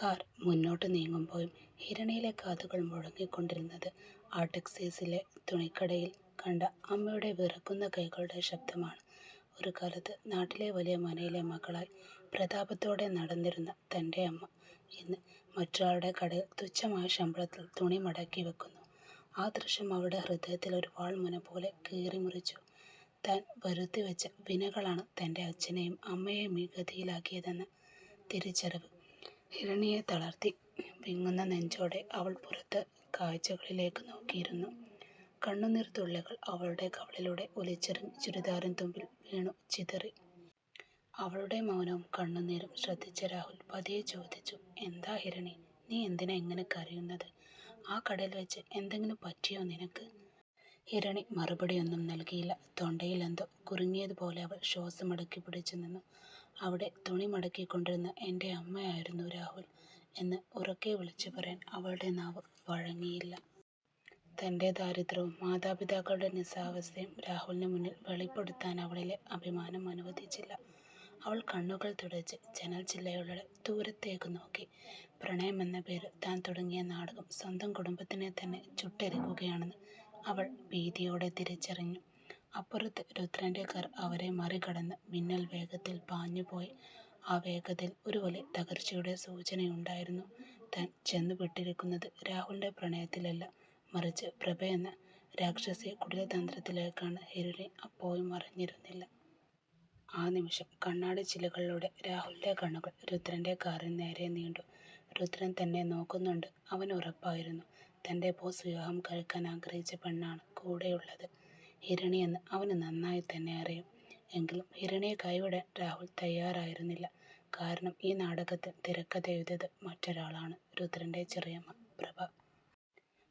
Car മുന്നോട്ട് നീങ്ങുമ്പോഴും ഹിരണിയിലെ കാതുകൾ മുഴങ്ങിക്കൊണ്ടിരുന്നത് ആ ടെക്സീസിലെ തുണിക്കടയിൽ കണ്ട അമ്മയുടെ വിറക്കുന്ന കൈകളുടെ ശബ്ദമാണ്. ഒരു കാലത്ത് നാട്ടിലെ വലിയ മനയിലെ മകളായി പ്രതാപത്തോടെ നടന്നിരുന്ന തൻ്റെ അമ്മ ഇന്ന് മറ്റൊരാളുടെ കടയിൽ തുച്ഛമായ ശമ്പളത്തിൽ തുണി മടക്കി വെക്കുന്നു. ആ ദൃശ്യം അവളുടെ ഹൃദയത്തിൽ ഒരു വാൾമുന പോലെ കീറിമുറിച്ചു. താൻ വരുത്തിവെച്ച വിനകളാണ് തൻ്റെ അച്ഛനെയും അമ്മയെയും ഈ ഗതിയിലാക്കിയതെന്ന തിരിച്ചറിവ് ഹിരണിയെ തളർത്തി. വിങ്ങുന്ന നെഞ്ചോടെ അവൾ പുറത്ത് കാഴ്ചകളിലേക്ക് നോക്കിയിരുന്നു. കണ്ണുനീർ തുള്ളികൾ അവളുടെ കവളിലൂടെ ഒലിച്ചെറിഞ്ഞ് ചുരിദാറിൻ തുമ്പിൽ വീണു ചിതറി. അവളുടെ മൗനവും കണ്ണുനീരും ശ്രദ്ധിച്ച രാഹുൽ പതിയെ ചോദിച്ചു, "എന്താ ഹിരണി, നീ എന്തിനാ ഇങ്ങനെ കരയുന്നത്? ആ കടയിൽ വെച്ച് എന്തെങ്കിലും പറ്റിയോ നിനക്ക്?" ഹിരണി മറുപടിയൊന്നും നൽകിയില്ല. തൊണ്ടയിൽ എന്തോ കുരുങ്ങിയതുപോലെ അവൾ ശ്വാസമടക്കി പിടിച്ചു നിന്നു. അവിടെ തുണി മടക്കിക്കൊണ്ടിരുന്ന എൻ്റെ അമ്മയായിരുന്നു രാഹുൽ എന്ന് ഉറക്കെ വിളിച്ചു പറയാൻ അവളുടെ നാവ് വഴങ്ങിയില്ല. തൻ്റെ ദാരിദ്ര്യവും മാതാപിതാക്കളുടെ നിസ്സാവസ്ഥയും രാഹുലിന് മുന്നിൽ വെളിപ്പെടുത്താൻ അവളിലെ അഭിമാനം അനുവദിച്ചില്ല. അവൾ കണ്ണുകൾ തുടച്ച് ജനൽ ചില്ലയുടെ ദൂരത്തേക്ക് നോക്കി. പ്രണയം എന്ന പേര് താൻ തുടങ്ങിയ നാടകം സ്വന്തം കുടുംബത്തിനെ തന്നെ ചുട്ടെരിക്കുകയാണെന്ന് അവൾ ഭീതിയോടെ തിരിച്ചറിഞ്ഞു. അപ്പുറത്ത് രുദ്രൻ്റെ കാർ അവരെ മറികടന്ന് മിന്നൽ വേഗത്തിൽ പാഞ്ഞുപോയി. ആ വേഗതയിൽ ഒരു വലിയ തകർച്ചയുടെ സൂചനയുണ്ടായിരുന്നു. താൻ ചെന്നുപെട്ടിരിക്കുന്നത് രാഹുലിൻ്റെ പ്രണയത്തിലല്ല, മറിച്ച് പ്രഭ എന്ന രാക്ഷസിയ കുടിലതന്ത്രത്തിലേക്കാണ് ഹിരണി അപ്പോഴും അറിഞ്ഞിരുന്നില്ല. ആ നിമിഷം കണ്ണാടി ചില്ലുകളിലൂടെ രാഹുലിൻ്റെ കണ്ണുകൾ രുദ്രൻ്റെ കാറിന് നേരെ നീണ്ടു. രുദ്രൻ തന്നെ നോക്കുന്നുണ്ട്. അവന് ഉറപ്പായിരുന്നു, തൻ്റെ ബോസ് വിവാഹം കഴിക്കാൻ ആഗ്രഹിച്ച പെണ്ണാണ് കൂടെയുള്ളത്. ഹിരണിയെന്ന് അവന് നന്നായി തന്നെ അറിയും. എങ്കിലും ഹിരണിയെ കൈവിടാൻ രാഹുൽ തയ്യാറായിരുന്നില്ല. കാരണം ഈ നാടകത്തിൽ തിരക്കഥ എഴുതിയത് മറ്റൊരാളാണ്, രുദ്രൻ്റെ ചെറിയമ്മ പ്രഭ.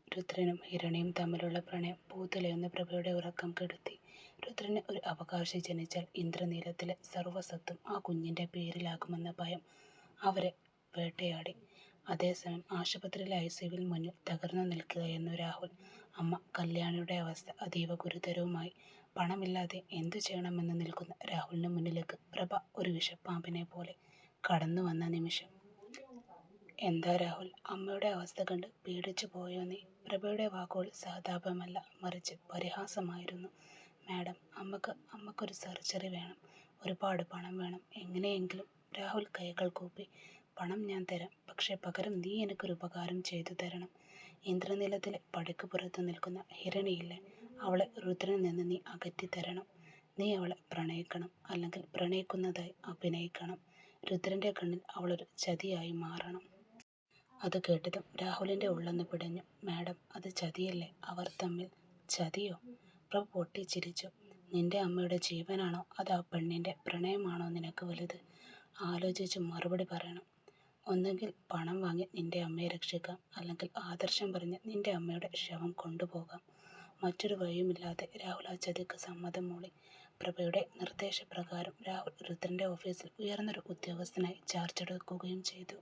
രുദ്രനും ഹിരണിയും തമ്മിലുള്ള പ്രണയം പൂത്തുലയുന്ന പ്രഭയുടെ ഉറക്കം കെടുത്തി. രുദ്രന് ഒരു അവകാശി ജനിച്ചാൽ ഇന്ദ്രനീലത്തിലെ സർവ്വസ്വത്തും ആ കുഞ്ഞിൻ്റെ പേരിലാകുമെന്ന ഭയം അവരെ വേട്ടയാടി. അതേസമയം ആശുപത്രിയിലെ ICUവിൽ മുന്നിൽ തകർന്നു നിൽക്കുകയെന്നു രാഹുൽ. അമ്മ കല്യാണിയുടെ അവസ്ഥ അതീവ ഗുരുതരവുമായി. പണമില്ലാതെ എന്തു ചെയ്യണമെന്ന് നിൽക്കുന്ന രാഹുലിന് മുന്നിലേക്ക് പ്രഭ ഒരു വിഷപ്പാമ്പിനെ പോലെ കടന്നു വന്ന നിമിഷം. "എന്താ രാഹുൽ, അമ്മയുടെ അവസ്ഥ കണ്ട് പേടിച്ചു പോയോ നീ?" പ്രഭയുടെ വാക്കുകൾ സഹതാപമല്ല, മറിച്ച് പരിഹാസമായിരുന്നു. "മാഡം, അമ്മക്കൊരു സർജറി വേണം. ഒരുപാട് പണം വേണം. എങ്ങനെയെങ്കിലും..." രാഹുൽ കൈകൾ കൂപ്പി. "പണം ഞാൻ തരാം. പക്ഷേ പകരം നീ എനിക്കൊരു ഉപകാരം ചെയ്തു തരണം. ഇന്ദ്രനീലത്തിലെ പടിക്ക് പുറത്ത് നിൽക്കുന്ന ഹിരണിയില്ലേ, അവളെ രുദ്രനിൽ നിന്ന് നീ അകറ്റിത്തരണം. നീ അവളെ പ്രണയിക്കണം, അല്ലെങ്കിൽ പ്രണയിക്കുന്നതായി അഭിനയിക്കണം. രുദ്രൻ്റെ കണ്ണിൽ അവളൊരു ചതിയായി മാറണം." അത് കേട്ടതും രാഹുലിൻ്റെ ഉള്ളൊന്ന് പിടഞ്ഞു. "മാഡം, അത് ചതിയല്ലേ? അവർ തമ്മിൽ..." "ചതിയോ?" പ്രഭു പൊട്ടിച്ചിരിച്ചു. "നിന്റെ അമ്മയുടെ ജീവനാണോ അതോ ആ പെണ്ണിൻ്റെ പ്രണയമാണോ നിനക്ക് വലുത്? ആലോചിച്ച് മറുപടി പറയണം. ഒന്നുകിൽ പണം വാങ്ങി നിന്റെ അമ്മയെ രക്ഷിക്കാം, അല്ലെങ്കിൽ ആദർശം പറഞ്ഞ് നിന്റെ അമ്മയുടെ ശവം കൊണ്ടുപോകാം." മറ്റൊരു വഴിയുമില്ലാതെ രാഹുൽ ആ ചതിക്ക് സമ്മതം മൂളി. പ്രഭയുടെ നിർദ്ദേശപ്രകാരം രാഹുൽ രുദ്രൻ്റെ ഓഫീസിൽ ഉയർന്നൊരു ഉദ്യോഗസ്ഥനായി ചാർജ് എടുക്കുകയും ചെയ്തു.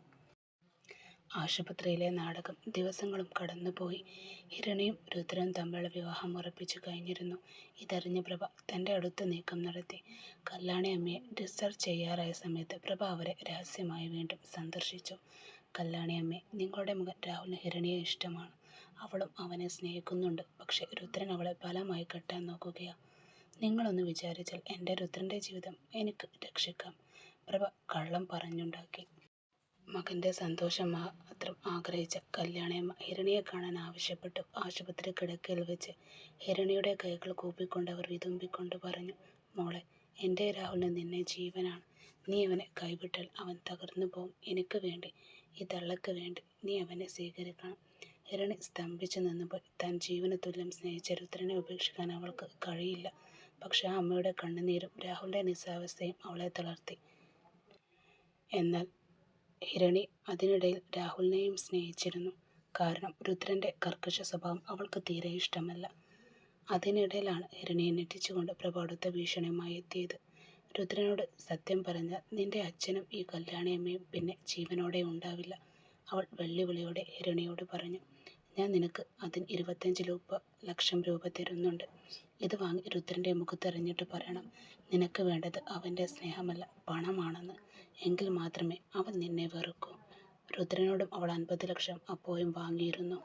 ആശുപത്രിയിലെ നാടകം ദിവസങ്ങളും കടന്നുപോയി. ഹിരണിയും രുദ്രനും തമ്മിലുള്ള വിവാഹം ഉറപ്പിച്ചു കഴിഞ്ഞിരുന്നു. ഇതറിഞ്ഞ പ്രഭ തൻ്റെ അടുത്ത് നീക്കം നടത്തി. കല്യാണി അമ്മയെ ഡിസ്ചാർജ് ചെയ്യാറായ സമയത്ത് പ്രഭ അവരെ രഹസ്യമായി വീണ്ടും സന്ദർശിച്ചു. "കല്യാണി അമ്മേ, നിങ്ങളുടെ മകൻ രാഹുലിന് ഹിരണിയെ ഇഷ്ടമാണ്. അവളും അവനെ സ്നേഹിക്കുന്നുണ്ട്. പക്ഷേ രുദ്രൻ അവളെ ബലമായി കെട്ടാൻ നോക്കുകയാ. നിങ്ങളൊന്ന് വിചാരിച്ചാൽ എൻ്റെ രുദ്രൻ്റെ ജീവിതം എനിക്ക് രക്ഷിക്കാം." പ്രഭ കള്ളം പറഞ്ഞുണ്ടാക്കി. മകൻ്റെ സന്തോഷം മാത്രം ആഗ്രഹിച്ച കല്യാണിയമ്മ ഹിരണിയെ കാണാൻ ആവശ്യപ്പെട്ടു. ആശുപത്രി കിടക്കയിൽ വെച്ച് ഹിരണിയുടെ കൈകൾ കൂപ്പിക്കൊണ്ട് അവർ വിതുമ്പിക്കൊണ്ട് പറഞ്ഞു, "മോളെ, എൻ്റെ രാഹുലിന് നിന്നെ ജീവനാണ്. നീ അവനെ കൈവിട്ടാൽ അവൻ തകർന്നു പോവും. എനിക്ക് വേണ്ടി, ഈ തള്ളക്ക് വേണ്ടി നീ അവനെ സ്വീകരിക്കണം." ഹിരണി സ്തംഭിച്ചു നിന്നുപോയി. താൻ ജീവന് തുല്യം സ്നേഹിച്ച രുദ്രനെ ഉപേക്ഷിക്കാൻ അവൾക്ക് കഴിയില്ല. പക്ഷെ ആ അമ്മയുടെ കണ്ണുനീരും രാഹുലിൻ്റെ നിസ്സാവസ്ഥയും അവളെ തളർത്തി. എന്നാൽ ഹിരണി അതിനിടയിൽ രാഹുലിനെയും സ്നേഹിച്ചിരുന്നു. കാരണം രുദ്രൻ്റെ കർക്കശ സ്വഭാവം അവൾക്ക് തീരെ ഇഷ്ടമല്ല. അതിനിടയിലാണ് ഹിരണിയെ ഞെട്ടിച്ചുകൊണ്ട് പ്രഭ അടുത്ത ഭീഷണിയുമായി എത്തിയത്. "രുദ്രനോട് സത്യം പറഞ്ഞാൽ നിന്റെ അച്ഛനും ഈ കല്യാണിയമ്മയും പിന്നെ ജീവനോടെ ഉണ്ടാവില്ല." അവൾ വെല്ലുവിളിയോടെ ഹിരണിയോട് പറഞ്ഞു. "ഞാൻ നിനക്ക് അതിന് 25 ലക്ഷം രൂപ തരുന്നുണ്ട്. ഇത് വാങ്ങി രുദ്രൻ്റെ മുഖത്തെറിഞ്ഞിട്ട് പറയണം, നിനക്ക് വേണ്ടത് അവൻ്റെ സ്നേഹമല്ല പണമാണെന്ന്. എങ്കിൽ മാത്രമേ അവൻ നിന്നെ വെറുക്കൂ." രുദ്രനോടും അവൾ 50 ലക്ഷം അപ്പോഴും വാങ്ങിയിരുന്നു.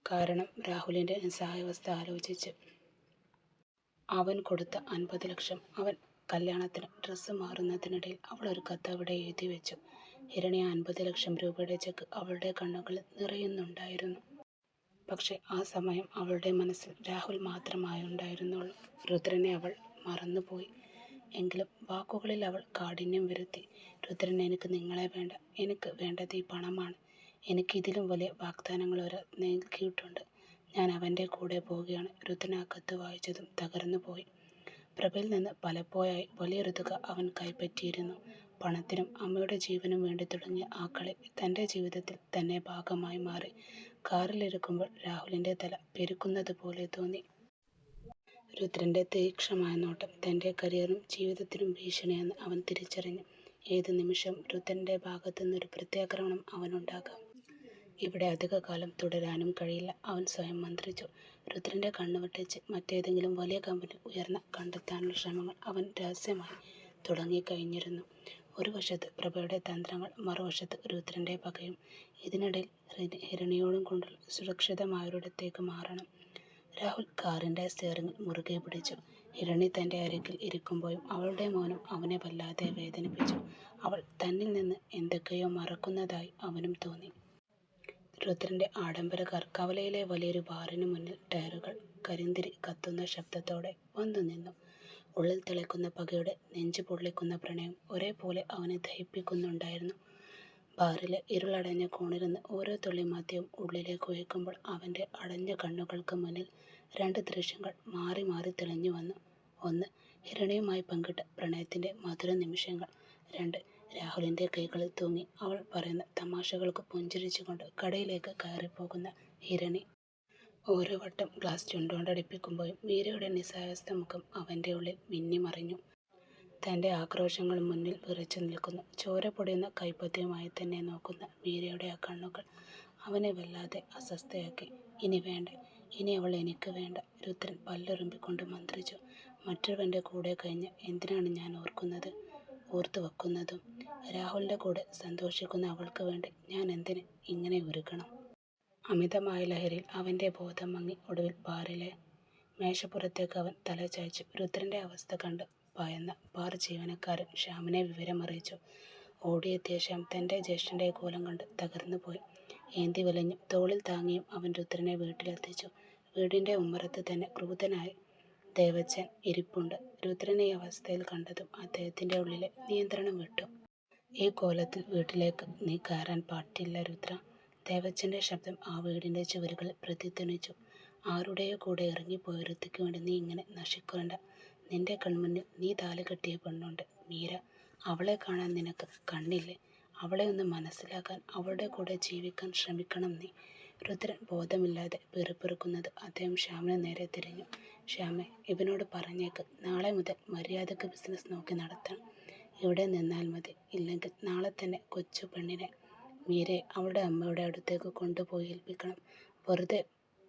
കാരണം രാഹുലിൻ്റെ നിസ്സഹായാവസ്ഥ ആലോചിച്ച്. അവൻ കൊടുത്ത 50 ലക്ഷം അവൻ കല്യാണത്തിന് ഡ്രസ്സ് മാറുന്നതിനിടയിൽ അവൾ ഒരു കത്ത് അവിടെ എഴുതി വെച്ചു. ഹിരണ്യ 50 ലക്ഷം രൂപയുടെ ചെക്ക് അവളുടെ കണ്ണുകളിൽ നിറയുന്നുണ്ടായിരുന്നു. പക്ഷെ ആ സമയം അവളുടെ മനസ്സിൽ രാഹുൽ മാത്രമായുണ്ടായിരുന്നുള്ളൂ. രുദ്രനെ അവൾ മറന്നുപോയി. എങ്കിലും വാക്കുകളിൽ അവൾ കാഠിന്യം വരുത്തി. രുദ്രൻ, എനിക്ക് നിങ്ങളെ വേണ്ട. എനിക്ക് വേണ്ടത് ഈ പണമാണ്. എനിക്ക് ഇതിലും വലിയ വാഗ്ദാനങ്ങൾ ഒരാൾ നൽകിയിട്ടുണ്ട്. ഞാൻ അവൻ്റെ കൂടെ പോവുകയാണ്. രുദ്രൻ ആ കത്ത് വായിച്ചതും തകർന്നു പോയി. പ്രഭയിൽ നിന്ന് പലപ്പോഴായി വലിയൊരു തുക അവൻ കൈപ്പറ്റിയിരുന്നു. പണത്തിനും അമ്മയുടെ ജീവനും വേണ്ടി തുടങ്ങിയ ആ കളി തൻ്റെ ജീവിതത്തിൽ തന്നെ ഭാഗമായി മാറി. കാറിലിരിക്കുമ്പോൾ രാഹുലിൻ്റെ തല പെരുക്കുന്നത് പോലെ തോന്നി. രുദ്രൻ്റെ തീക്ഷണമായ നോട്ടം തൻ്റെ കരിയറിനും ജീവിതത്തിനും ഭീഷണിയെന്ന് അവൻ തിരിച്ചറിഞ്ഞു. ഏത് നിമിഷവും രുദ്രൻ്റെ ഭാഗത്തു നിന്നൊരു പ്രത്യാക്രമണം അവനുണ്ടാകാം. ഇവിടെ അധികകാലം തുടരാനും കഴിയില്ല, അവൻ സ്വയം മന്ത്രിച്ചു. രുദ്രൻ്റെ കണ്ണുവെട്ടിച്ച് മറ്റേതെങ്കിലും വലിയ കമ്പനി ഉയർന്ന കണ്ടെത്താനുള്ള ശ്രമങ്ങൾ അവൻ രഹസ്യമായി തുടങ്ങിക്കഴിഞ്ഞിരുന്നു. ഒരു വശത്ത് പ്രഭയുടെ തന്ത്രങ്ങൾ, മറുവശത്ത് രുദ്രൻ്റെ പകയും. ഇതിനിടയിൽ ഹിരണിയോടും കൊണ്ടുള്ള സുരക്ഷിതമായൊരിടത്തേക്ക് മാറണം. രാഹുൽ കാറിൻ്റെ സ്റ്റിയറിംഗിൽ മുറുകെ പിടിച്ചു. ഹിരണി തൻ്റെ അരികിൽ ഇരിക്കുമ്പോഴും അവളുടെ മൗനം അവനെ വല്ലാതെ വേദനിപ്പിച്ചു. അവൾ തന്നിൽ നിന്ന് എന്തൊക്കെയോ മറക്കുന്നതായി അവനും തോന്നി. രുദ്രൻ്റെ ആഡംബര കാർ കവലയിലെ വലിയൊരു ബാറിന് മുന്നിൽ ടയറുകൾ കരിന്തിരി കത്തുന്ന ശബ്ദത്തോടെ വന്നു നിന്നു. ഉള്ളിൽ തിളയ്ക്കുന്ന പകയുടെ നെഞ്ചു പൊള്ളിക്കുന്ന പ്രണയം ഒരേപോലെ അവനെ ദഹിപ്പിക്കുന്നുണ്ടായിരുന്നു. ബാറിലെ ഇരുളടഞ്ഞ കോണിരുന്ന് ഓരോ തുള്ളി മദ്യവും ഉള്ളിലേക്ക് ഒഴിക്കുമ്പോൾ അവൻ്റെ അടഞ്ഞ കണ്ണുകൾക്ക് മുന്നിൽ രണ്ട് ദൃശ്യങ്ങൾ മാറി മാറി തെളിഞ്ഞു വന്നു. ഒന്ന്, ഹിരണിയുമായി പങ്കിട്ട പ്രണയത്തിൻ്റെ മധുര നിമിഷങ്ങൾ. രണ്ട്, രാഹുലിൻ്റെ കൈകളിൽ തൂങ്ങി അവൾ പറയുന്ന തമാശകൾക്ക് പുഞ്ചിരിച്ചുകൊണ്ട് കടയിലേക്ക് കയറിപ്പോകുന്ന ഹിരണി. ഓരോ വട്ടം ഗ്ലാസ് ചുണ്ടുകൊണ്ടടിപ്പിക്കുമ്പോഴും മീരയുടെ നിസ്സായസ്ഥ മുഖം അവൻ്റെ ഉള്ളിൽ മിന്നിമറിഞ്ഞു. തൻ്റെ ആക്രോശങ്ങൾ മുന്നിൽ വിറച്ചു നിൽക്കുന്നു. ചോര പൊടിയുന്ന കൈപ്പത്തിയുമായി തന്നെ നോക്കുന്ന മീരയുടെ ആ കണ്ണുകൾ അവനെ വല്ലാതെ അസ്വസ്ഥയാക്കി. ഇനി വേണ്ട, ഇനി അവൾ എനിക്ക് വേണ്ട, രുദ്രൻ പല്ലുറുമ്പിക്കൊണ്ട് മന്ത്രിച്ചു. മറ്റൊരുവൻ്റെ കൂടെ കഴിഞ്ഞ് എന്തിനാണ് ഞാൻ ഓർത്തു വെക്കുന്നതും? രാഹുലിൻ്റെ കൂടെ സന്തോഷിക്കുന്ന അവൾക്ക് വേണ്ടി ഞാൻ എന്തിന് ഇങ്ങനെ ഉരുകണം? അമിതമായ ലഹരിയിൽ അവൻ്റെ ബോധം മങ്ങി. ഒടുവിൽ ബാറിലെ മേശപ്പുറത്തേക്ക് അവൻ തല ചായ്ച്ചു. രുദ്രൻ്റെ അവസ്ഥ കണ്ട് ഭയന്ന ബാർ ജീവനക്കാരൻ ശ്യാമിനെ വിവരമറിയിച്ചു. ഓടിയെത്തിയ ശ്യാം തൻ്റെ ജ്യേഷ്ഠൻ്റെ കോലം കണ്ട് തകർന്നുപോയി. ഏന്തി വലിഞ്ഞും തോളിൽ താങ്ങിയും അവൻ രുദ്രനെ വീട്ടിലെത്തിച്ചു. വീടിൻ്റെ ഉമ്മറത്ത് തന്നെ ക്രൂരനായി ദേവച്ചൻ ഇരിപ്പുണ്ട്. രുദ്രനെ ഈ അവസ്ഥയിൽ കണ്ടതും അദ്ദേഹത്തിൻ്റെ ഉള്ളിലെ നിയന്ത്രണം വിട്ടു. ഈ കോലത്തിൽ വീട്ടിലേക്ക് നീ കയറാൻ പാടില്ല രുദ്ര. ദേവച്ചൻ്റെ ശബ്ദം ആ വീടിൻ്റെ ചുവരുകളിൽ പ്രതിധ്വനിച്ചു. ആരുടെയോ കൂടെ ഇറങ്ങിപ്പോയ ഋത്തിക്ക് വേണ്ടി നീ ഇങ്ങനെ നശിക്കേണ്ട. നിന്റെ കൺമുന്നിൽ നീ താലി കെട്ടിയ പെണ്ണുണ്ട്, മീര. അവളെ കാണാൻ നിനക്ക് കണ്ണില്ലേ? അവളെ ഒന്ന് മനസ്സിലാക്കാൻ, അവളുടെ കൂടെ ജീവിക്കാൻ ശ്രമിക്കണം നീ. രുദ്രൻ ബോധമില്ലാതെ പിറുപിറുക്കുന്നത് അദ്ദേഹം ശ്യാമിന് നേരെ തിരിഞ്ഞു. ശ്യാമെ, ഇവനോട് പറഞ്ഞേക്ക്, നാളെ മുതൽ മര്യാദക്ക് ബിസിനസ് നോക്കി നടത്താൻ. ഇവിടെ നിന്നാൽ മതി. ഇല്ലെങ്കിൽ നാളെ തന്നെ കൊച്ചു പെണ്ണിനെ, മീരയെ, അവളുടെ അമ്മയുടെ അടുത്തേക്ക് കൊണ്ടുപോയി ഏൽപ്പിക്കണം. വെറുതെ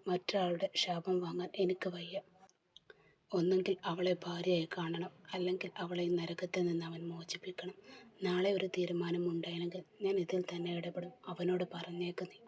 മറ്റൊരാളുടെ ശാപം വാങ്ങാൻ എനിക്ക് വയ്യ. ഒന്നെങ്കിൽ അവളെ ഭാര്യയായി കാണണം, അല്ലെങ്കിൽ അവളെ ഈ നരകത്തിൽ നിന്ന് അവൻ മോചിപ്പിക്കണം. നാളെ ഒരു തീരുമാനം ഉണ്ടായില്ലെങ്കിൽ ഞാൻ ഇതിൽ തന്നെ ഇടപെടും. അവനോട് പറഞ്ഞേക്ക് നീ.